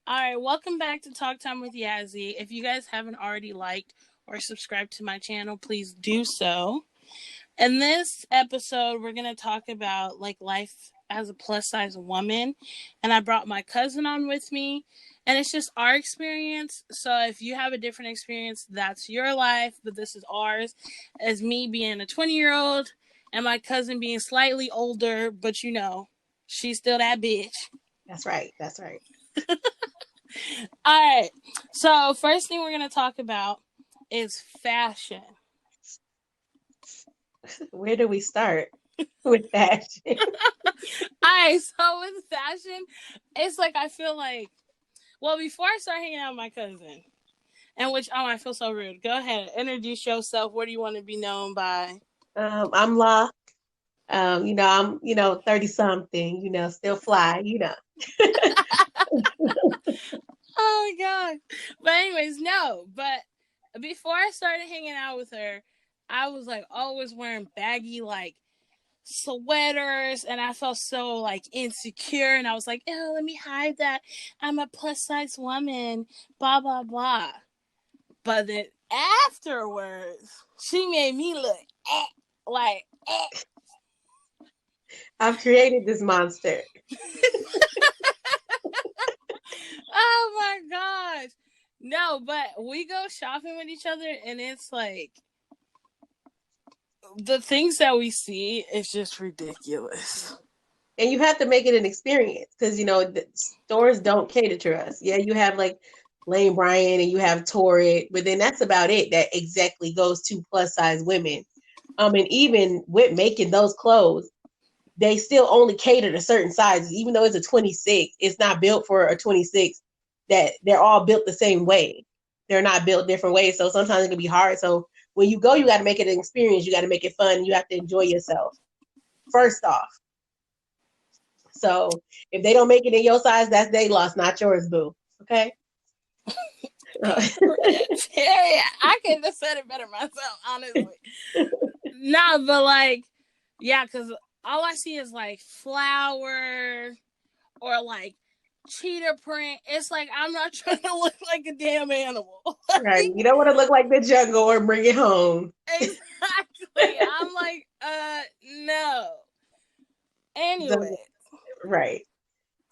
All right, welcome back to Talk Time with Yazzie. If you guys haven't already liked or subscribed to my channel, please do so. In this episode, we're going to talk about life as a plus size woman, and I brought my cousin on with me, and it's just our experience. So if you have a different experience, that's your life, but this is ours. As me being a 20-year-old and my cousin being slightly older, but she's still that bitch. That's right. That's right. All right. So, first thing we're going to talk about is fashion. Where do we start with fashion? All right. So, with fashion, it's I feel like, well, before I start hanging out with my cousin, I feel so rude. Go ahead. Introduce yourself. What do you want to be known by? I'm La. I'm 30 something, still fly. Oh, my God. But, anyways, no. But before I started hanging out with her, I was always wearing baggy, sweaters, and I felt so insecure, and I was like, oh, let me hide that I'm a plus size woman, blah blah blah. But then afterwards, she made me look like I've created this monster. oh my gosh. No, but we go shopping with each other, and it's the things that we see is just ridiculous. And you have to make it an experience because the stores don't cater to us. Yeah, you have Lane Bryant and you have Torrid, but then that's about it. That exactly goes to plus size women. And even with making those clothes, they still only cater to certain sizes. Even though it's a 26, it's not built for a 26. That they're all built the same way. They're not built different ways. So sometimes it can be hard. So when you go, you got to make it an experience. You got to make it fun. You have to enjoy yourself. First off. So if they don't make it in your size, that's their loss, not yours, boo. Okay. Yeah, I couldn't have said it better myself, honestly. No, but yeah, because all I see is flower or cheetah print. It's I'm not trying to look like a damn animal. Right. You don't want to look like the jungle or bring it home. Exactly. I'm no. Anyway. Right.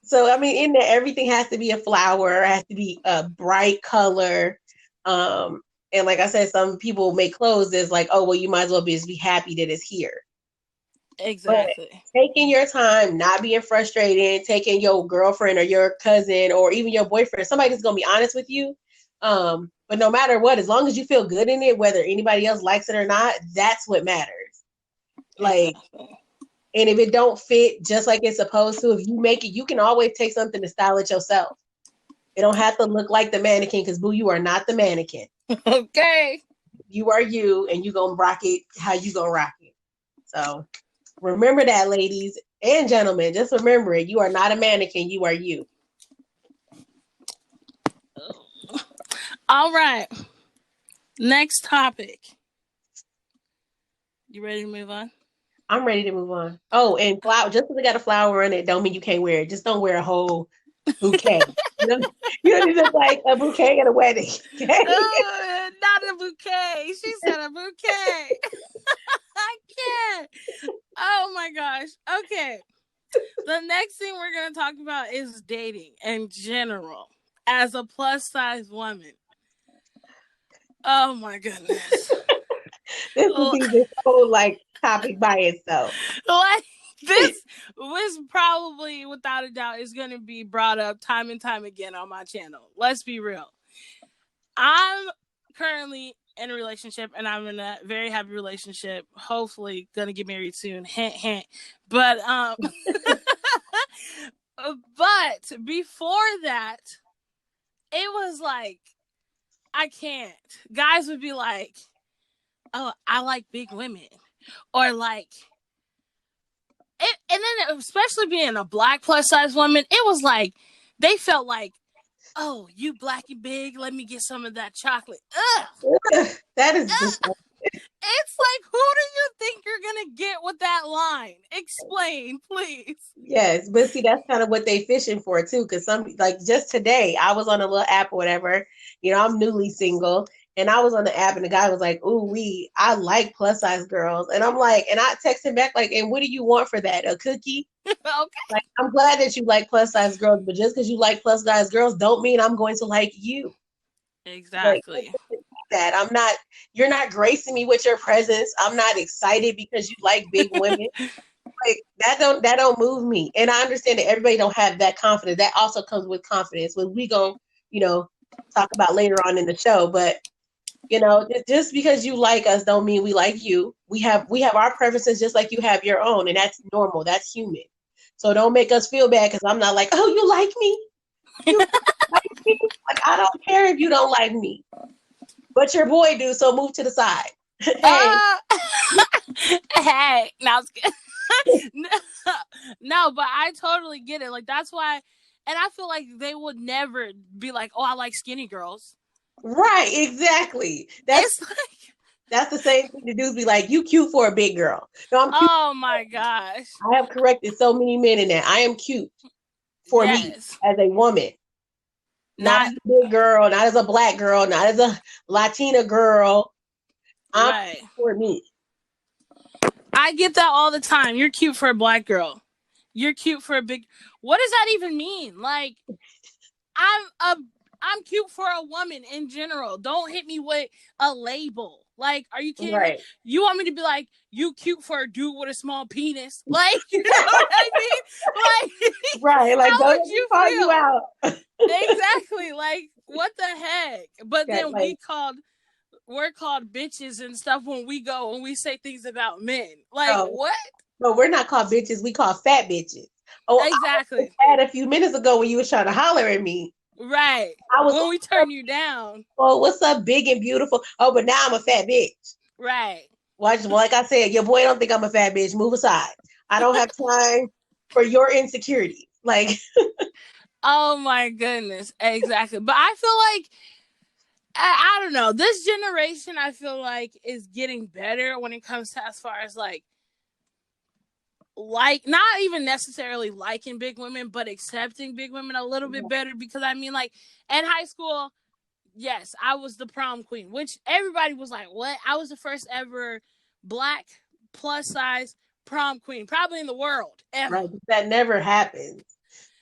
So, I mean, in there, everything has to be a flower, has to be a bright color. And like I said, some people make clothes that's oh, well, you might as well just be happy that it's here. Exactly. But taking your time, not being frustrated, taking your girlfriend or your cousin or even your boyfriend, somebody that's going to be honest with you. But no matter what, as long as you feel good in it, whether anybody else likes it or not, that's what matters. Exactly. And if it don't fit just like it's supposed to, if you make it, you can always take something to style it yourself. It don't have to look like the mannequin because, boo, you are not the mannequin. Okay. You are you, and you going to rock it how you going to rock it. So remember that, ladies and gentlemen. Just remember it. You are not a mannequin. You are you. All right. Next topic. You ready to move on? I'm ready to move on. Oh, and flower. Just because it got a flower on it, don't mean you can't wear it. Just don't wear a whole bouquet. You don't need to look like a bouquet at a wedding. Okay? Not a bouquet. She said a bouquet. I can't. Oh my gosh. Okay. The next thing we're going to talk about is dating in general as a plus size woman. Oh my goodness. This would be this whole topic by itself. This probably, without a doubt, is going to be brought up time and time again on my channel. Let's be real. I'm currently in a relationship, and I'm in a very happy relationship. Hopefully, gonna get married soon. Hint, hint. But but before that, it was I can't. Guys would be like, "Oh, I like big women," or it, and then especially being a black plus size woman, it was they felt oh, you black and big, let me get some of that chocolate. Ugh. That is disgusting. It's like, who do you think you're gonna get with that line? Explain, please. Yes, but see, that's kind of what they fishing for too. Because some, like just today, I was on a little app or whatever. I'm newly single, and I was on the app, and the guy was like, "Ooh, I like plus size girls," and I'm like, and I text him back like, "And what do you want for that? A cookie?" Okay. Like, I'm glad that you like plus size girls, but just because you like plus size girls, don't mean I'm going to like you. Like Exactly. that, I'm not. You're not gracing me with your presence. I'm not excited because you like big women. Like that don't move me. And I understand that everybody don't have that confidence. That also comes with confidence, when we go, talk about later on in the show. But just because you like us don't mean we like you. We have our preferences just like you have your own, and that's normal. That's human. So don't make us feel bad because I'm not like, oh, you like me? You like me? Like, I don't care if you don't like me, but your boy do. So move to the side. Hey, Uh, hey, now it's good. No, but I totally get it. Like that's why, and I feel like they would never be like, "Oh, I like skinny girls." right? Exactly. It's like, That's the same thing the dudes be like, you cute for a big girl. No, I'm cute. oh my gosh, I have corrected so many men in that. I am cute for me yes, as a woman, not not as a big girl, not as a black girl, not as a Latina girl. I'm right. cute for me. I get that all the time. You're cute for a black girl. You're cute for a big. What does that even mean? Like, I'm a I'm cute for a woman in general. Don't hit me with a label. Like, are you kidding me? Right. You want me to be like, you cute for a dude with a small penis? Like, you know what I mean? Like, Right. Like, how don't would let me you call you feel? out. Exactly. Like, what the heck? But Yeah, then like, we're called bitches and stuff when we go and we say things about men. Like, no, what? no, we're not called bitches. We call fat bitches. Oh, I was Exactly. fat a few minutes ago when you was trying to holler at me. Right. I was, When we turn you down. oh, what's up, big and beautiful? Oh, but now I'm a fat bitch. Right. Watch, well, like I said, your boy don't think I'm a fat bitch. Move aside. I don't have time for your insecurity. Like, Oh my goodness. Exactly. But I feel like I don't know. This generation I feel like is getting better when it comes to as far as like not even necessarily liking big women, but accepting big women a little bit better because I mean like in high school, yes, I was the prom queen, which everybody was like, "What?" I was the first ever black plus size prom queen, probably in the world ever. right, that never happens.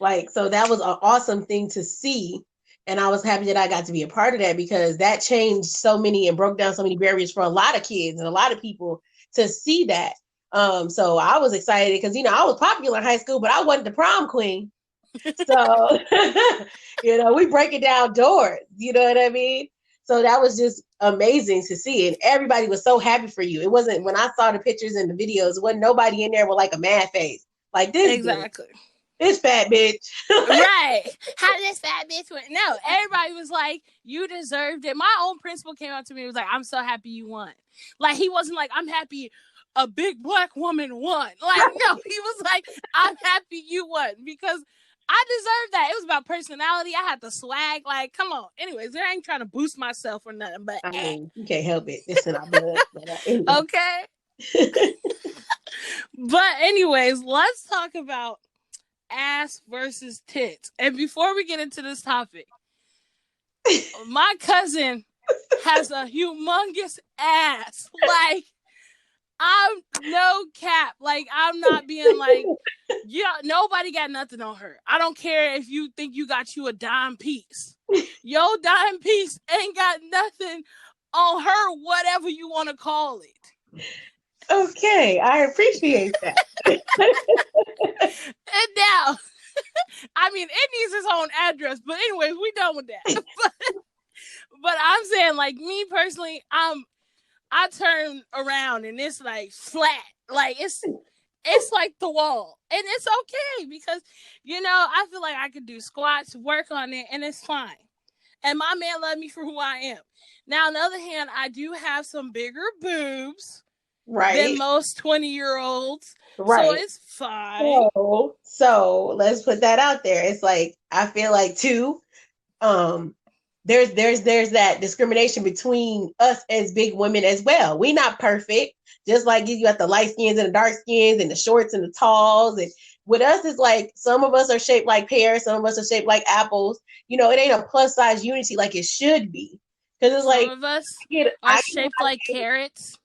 Like, so that was an awesome thing to see. And I was happy that I got to be a part of that, because that changed so many and broke down so many barriers for a lot of kids and a lot of people to see that. So I was excited because, I was popular in high school, but I wasn't the prom queen. So, we breaking down doors, you know what I mean? So that was just amazing to see. And everybody was so happy for you. It wasn't, when I saw the pictures and the videos, wasn't nobody in there with like a mad face. Like this bitch, Exactly. this fat bitch. Right. How this fat bitch went. No, everybody was like, you deserved it. My own principal came up to me and was like, I'm so happy you won. Like, he wasn't like, I'm happy a big black woman won. Like, no, he was like, I'm happy you won because I deserved that. It was about personality. I had the swag. Like, come on. Anyways, I ain't trying to boost myself or nothing, but I mean, you can't help it. It's in our blood. Anyway. okay. But anyways, let's talk about ass versus tits. And before we get into this topic, my cousin has a humongous ass. Like, I'm no cap. Like, I'm not being like, yeah, nobody got nothing on her. I don't care if you think you got you a dime piece. Your dime piece ain't got nothing on her, whatever you want to call it. Okay, I appreciate that. And now, I mean, it needs its own address. But anyways, we done with that. But I'm saying, like, me personally, I turn around and it's like flat. Like it's like the wall. And it's okay because, I feel like I could do squats, work on it, and it's fine. And my man loved me for who I am. Now, on the other hand, I do have some bigger boobs than Right. most 20-year-olds. So Right. it's fine. So let's put that out there. It's like, I feel like too, um, there's that discrimination between us as big women as well. We not perfect. Just like you got the light skins and the dark skins and the shorts and the talls. And with us, it's like some of us are shaped like pears, some of us are shaped like apples. You know, it ain't a plus size unity like it should be. Because it's Some like of us I are shaped like carrots.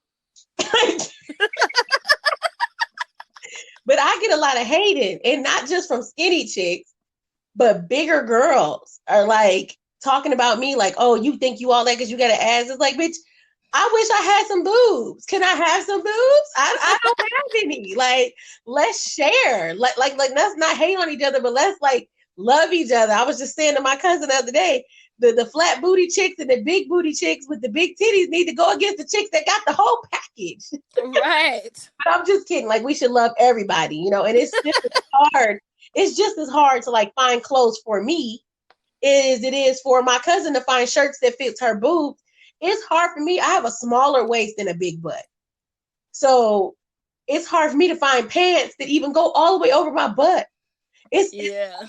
but I get a lot of hating, and not just from skinny chicks, but bigger girls are like talking about me like, oh, you think you all that because you got an ass. It's like, bitch, I wish I had some boobs. Can I have some boobs? I don't have any. Like, let's share. Like let's not hate on each other, but let's like love each other. I was just saying to my cousin the other day, the flat booty chicks and the big booty chicks with the big titties need to go against the chicks that got the whole package. Right. But I'm just kidding. Like, we should love everybody, you know, and it's just as hard. It's just as hard to like find clothes for me as it is for my cousin to find shirts that fits her boobs. It's hard for me. I have a smaller waist and a big butt. So it's hard for me to find pants that even go all the way over my butt. It's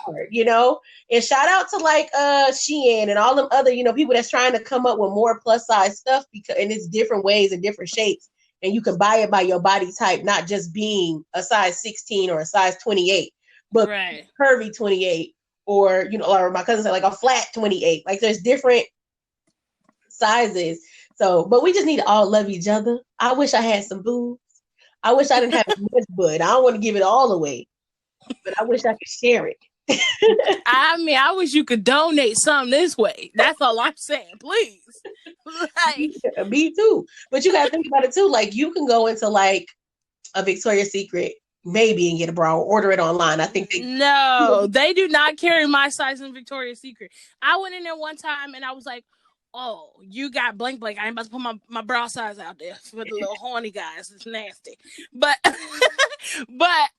hard, you know. And shout out to like Shein and all them other, you know, people that's trying to come up with more plus size stuff, because and it's different ways and different shapes. And you can buy it by your body type, not just being a size 16 or a size 28, but right. curvy 28, or, you know, or my cousin said like a flat 28. Like, there's different sizes. So, but we just need to all love each other. I wish I had some boobs. I wish I didn't have as much butt. I don't want to give it all away, but I wish I could share it. I mean, I wish you could donate some this way. That's all I'm saying. Please. Like, yeah, me too. But you gotta think about it too. Like, you can go into like a Victoria's Secret maybe and get a bra or order it online. I think they do not carry my size in Victoria's Secret. I went in there one time and I was like, oh, you got blank blank. I ain't about to put my bra size out there for the little horny guys. It's nasty. But but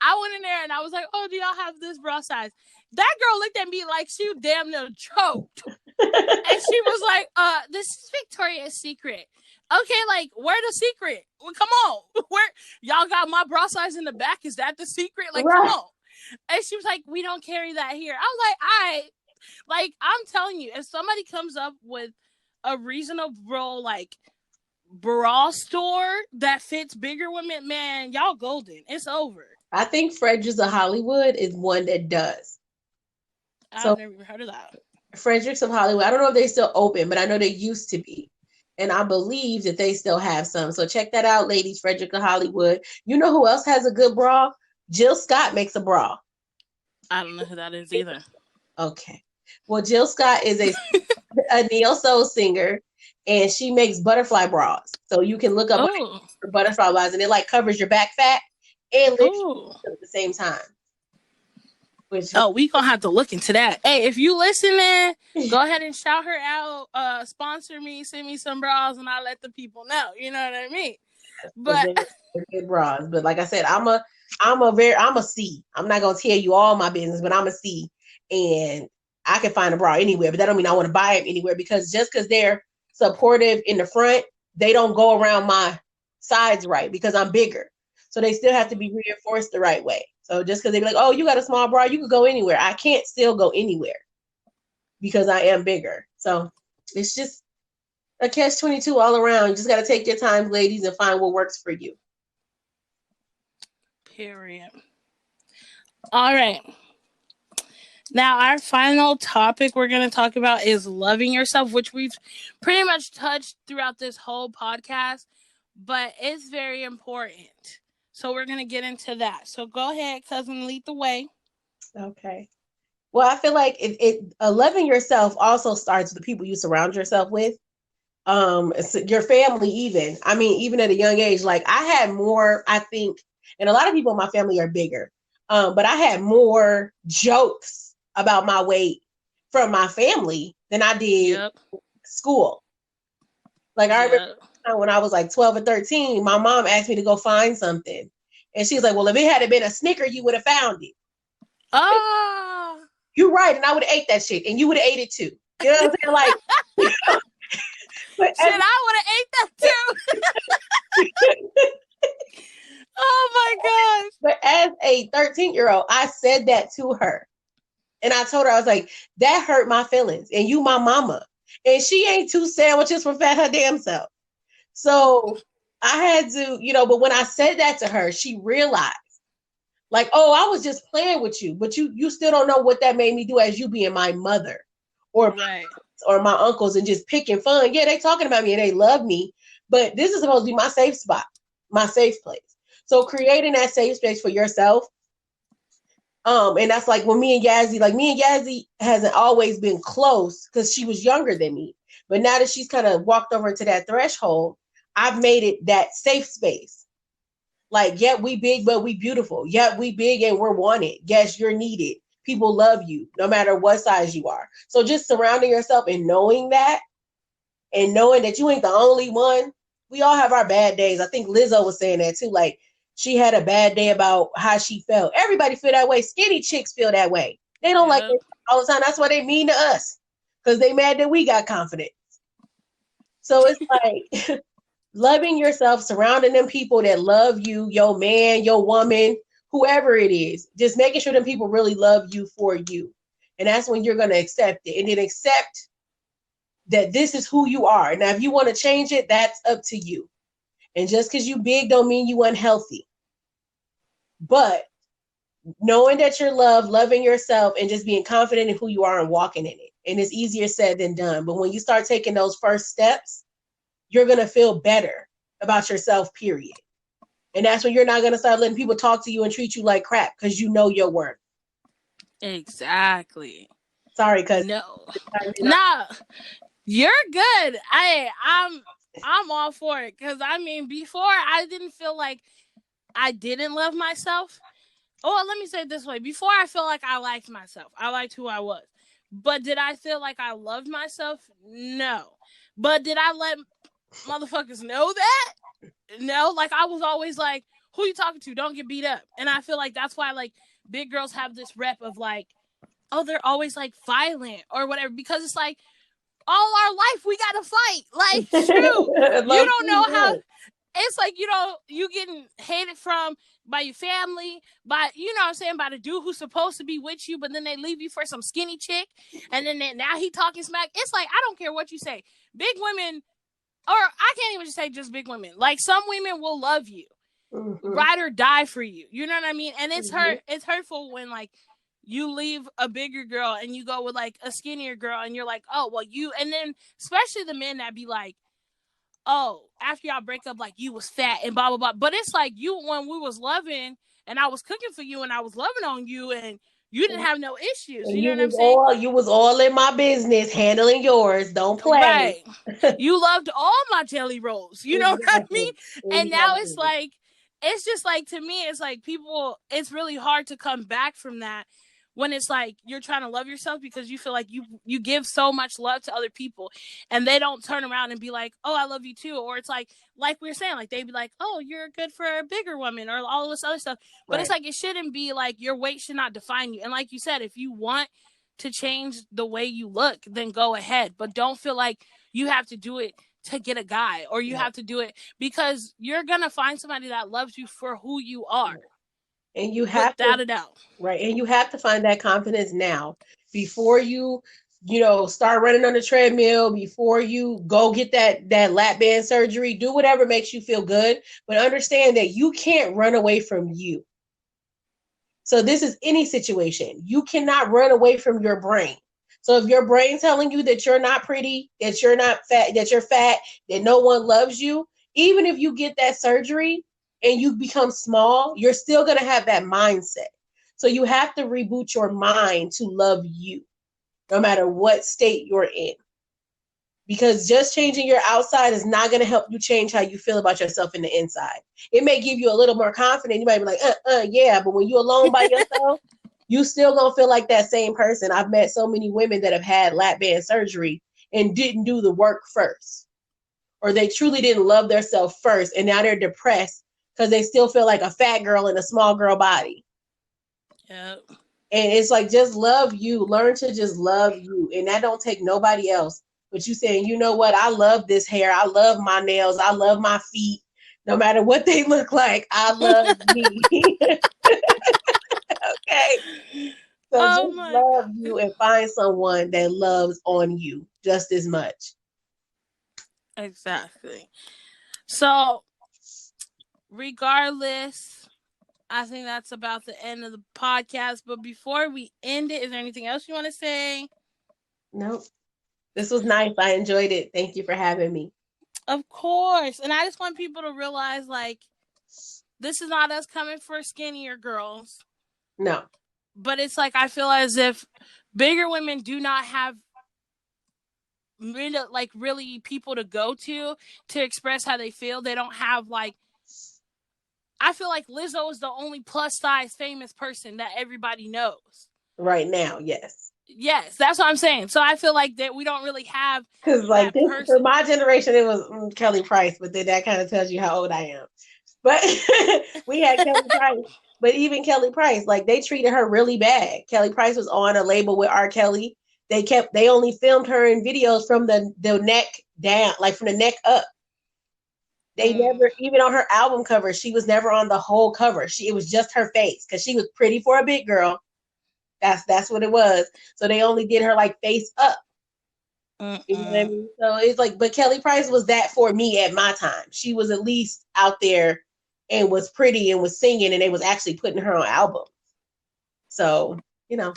I went in there and I was like, oh, do y'all have this bra size? That girl looked at me like she damn near choked. And she was like, this is Victoria's Secret. Okay, like, where the secret? Well, come on. Where y'all got my bra size in the back? Is that the secret? Like, right. Come on. And she was like, we don't carry that here. I was like, all right. Like, I'm telling you, if somebody comes up with a reasonable, like, bra store that fits bigger women, man, y'all golden. It's over. I think Fredericks of Hollywood is one that does. I've never even heard of that. Fredericks of Hollywood. I don't know if they're still open, but I know they used to be. And I believe that they still have some. So check that out, ladies. Fredericks of Hollywood. You know who else has a good bra? Jill Scott makes a bra. I don't know who that is either. Okay. Well, Jill Scott is a neo-soul singer, and she makes butterfly bras. So you can look up for butterfly bras, and it like covers your back fat and lifts you at the same time. We gonna have to look into that. Hey, if you listening, go ahead and shout her out. Sponsor me, send me some bras, and I'll let the people know. You know what I mean? But they're good bras. But like I said, I'm a C. I'm not gonna tell you all my business, but I'm a C, and I can find a bra anywhere. But that don't mean I want to buy it anywhere, because just because they're supportive in the front, they don't go around my sides right, because I'm bigger. So they still have to be reinforced the right way. So just because they be like, oh, you got a small bra, you could go anywhere. I can't still go anywhere because I am bigger. So it's just a catch-22 all around. You just got to take your time, ladies, and find what works for you. Period. All right. Now, our final topic we're going to talk about is loving yourself, which we've pretty much touched throughout this whole podcast, but it's very important. So we're going to get into that. So go ahead, cousin, lead the way. Okay. Well, I feel like loving yourself also starts with the people you surround yourself with. Your family, even. I mean, even at a young age, like I had more, I think, and a lot of people in my family are bigger, but I had more jokes about my weight from my family than I did school. Like I remember when I was like 12 or 13, my mom asked me to go find something. And she's like, well, if it had been a Snicker, you would have found it. Oh. You're right. And I would have ate that shit. And you would have ate it too. You know what I'm saying? Like, I would have ate that too. Oh my gosh. But as a 13-year-old, I said that to her. And I told her, I was like, that hurt my feelings. And you my mama. And she ain't 2 sandwiches from fat her damn self. So I had to, but when I said that to her, she realized, like, oh, I was just playing with you, but you still don't know what that made me do as you being my mother or Right. or my uncles and just picking fun. Yeah, they talking about me and they love me, but this is supposed to be my safe spot, my safe place. So creating that safe space for yourself. And that's like when me and Yazzie hasn't always been close because she was younger than me. But now that she's kind of walked over to that threshold, I've made it that safe space. Like, yeah, we big, but we beautiful. Yeah, we big and we're wanted. Yes, you're needed. People love you no matter what size you are. So just surrounding yourself and knowing that, and knowing that you ain't the only one. We all have our bad days. I think Lizzo was saying that too. Like, she had a bad day about how she felt. Everybody feel that way. Skinny chicks feel that way. They don't like Yep. it all the time. That's why they mean to us, because they mad that we got confidence. So it's like loving yourself, surrounding them people that love you, your man, your woman, whoever it is. Just making sure them people really love you for you. And that's when you're going to accept it. And then accept that this is who you are. Now, if you want to change it, that's up to you. And just because you big don't mean you unhealthy. But knowing that you're loved, loving yourself, and just being confident in who you are and walking in it. And it's easier said than done. But when you start taking those first steps, you're going to feel better about yourself, period. And that's when you're not going to start letting people talk to you and treat you like crap because you know your worth. Exactly. Sorry, cuz. No, you're good. I'm all for it, because I mean, before I didn't feel like I didn't love myself. Oh, let me say it this way: before I felt like I liked myself, I liked who I was. But did I feel like I loved myself? No. But did I let motherfuckers know that? No. Like, I was always like, who you talking to? Don't get beat up. And I feel like that's why, like, big girls have this rep of like, oh, they're always like violent or whatever, because it's like, all our life we gotta fight. Like, shoot, you don't know how. It's like, you getting hated from by your family, by, you know what I'm saying, by the dude who's supposed to be with you, but then they leave you for some skinny chick, and then now he talking smack. It's like, I don't care what you say. Big women, or I can't even just say just big women. Like, some women will love you, ride or die for you. You know what I mean? And it's it's hurtful when, like, you leave a bigger girl and you go with like a skinnier girl, and you're like, oh, well, and then especially the men that be like, oh, after y'all break up, like, you was fat and blah blah blah. But it's like, when we was loving and I was cooking for you and I was loving on you and you didn't have no issues. You know what I'm saying? You was all in my business, handling yours. Don't play. Right. You loved all my jelly rolls. You know what I mean? And now it's like, it's just like, to me, it's like, people, it's really hard to come back from that when it's like you're trying to love yourself, because you feel like you give so much love to other people, and they don't turn around and be like, oh, I love you too. Or it's like we were saying, like, they'd be like, oh, you're good for a bigger woman, or all this other stuff. But it's like, it shouldn't be like, your weight should not define you. And like you said, if you want to change the way you look, then go ahead. But don't feel like you have to do it to get a guy, or you have to do it, because you're going to find somebody that loves you for who you are. And you have without a doubt. Right. And you have to find that confidence now, before you start running on the treadmill, before you go get that lap band surgery. Do whatever makes you feel good, but understand that you can't run away from you. So this is any situation. You cannot run away from your brain. So if your brain's telling you that you're not pretty, that you're not fat, that you're fat, that no one loves you, even if you get that surgery and you become small, you're still going to have that mindset. So you have to reboot your mind to love you, no matter what state you're in. Because just changing your outside is not going to help you change how you feel about yourself in the inside. It may give you a little more confidence. You might be like, yeah, but when you're alone by yourself, you still going to feel like that same person. I've met so many women that have had lap band surgery and didn't do the work first. Or they truly didn't love themselves first, and now they're depressed because they still feel like a fat girl in a small girl body. Yep. And it's like, just love you. Learn to just love you. And that don't take nobody else. But you saying, you know what? I love this hair. I love my nails. I love my feet. No matter what they look like, I love me. Okay. So just Oh my love god. you and find someone that loves on you just as much. Exactly. So, regardless, I think that's about the end of the podcast. But before we end it, is there anything else you want to say? Nope. This was nice. I enjoyed it. Thank you for having me. Of course. And I just want people to realize, like, this is not us coming for skinnier girls. No. But it's like, I feel as if bigger women do not have really people to go to express how they feel. They don't have, like, I feel like Lizzo is the only plus size famous person that everybody knows. Right now, yes. Yes, that's what I'm saying. So I feel like that we don't really have Because like that this, for person. my generation, it was Kelly Price, but then that kind of tells you how old I am. But we had Kelly Price. But even Kelly Price, like they treated her really bad. Kelly Price was on a label with R. Kelly. They only filmed her in videos from the neck down, like from the neck up. They never, even on her album cover, she was never on the whole cover. It was just her face because she was pretty for a big girl. That's what it was. So they only did her like face up. You know what I mean? So it's like, but Kelly Price was that for me at my time. She was at least out there and was pretty and was singing, and they was actually putting her on albums. So,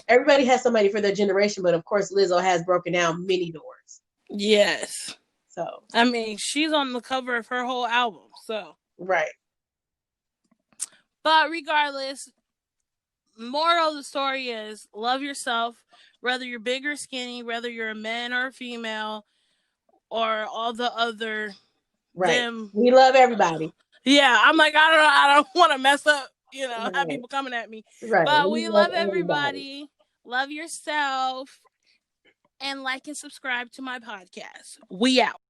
everybody has somebody for their generation, but of course Lizzo has broken down many doors. Yes. So I mean, she's on the cover of her whole album, so. right. But regardless, moral of the story is love yourself, whether you're big or skinny, whether you're a man or a female, or all the other Right. them. We love everybody. Yeah, I'm like, I don't want to mess up, have Right. people coming at me. Right. But We we love love everybody. everybody. Love yourself. And like and subscribe to my podcast. We out.